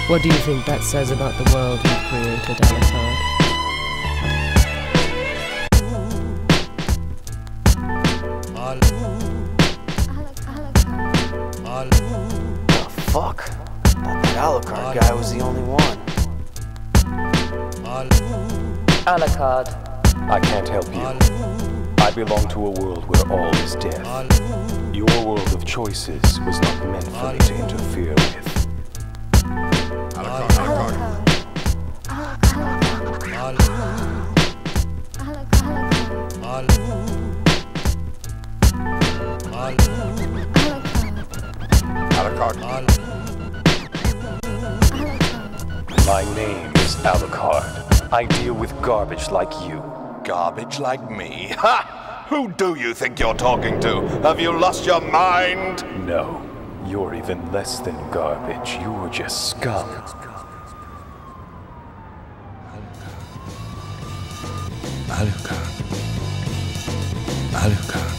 What do you think that says about the world you've created, Alucard? Oh, fuck. Thought that Alucard guy was the only one. Alucard. I can't help you. I belong to a world where all is death. Your world of choices was not meant for me to interfere with. My name is Alucard. I deal with garbage like you. Garbage like me? Ha! Who do you think you're talking to? Have you lost your mind? No, you're even less than garbage. You're just scum. Alucard. Alucard.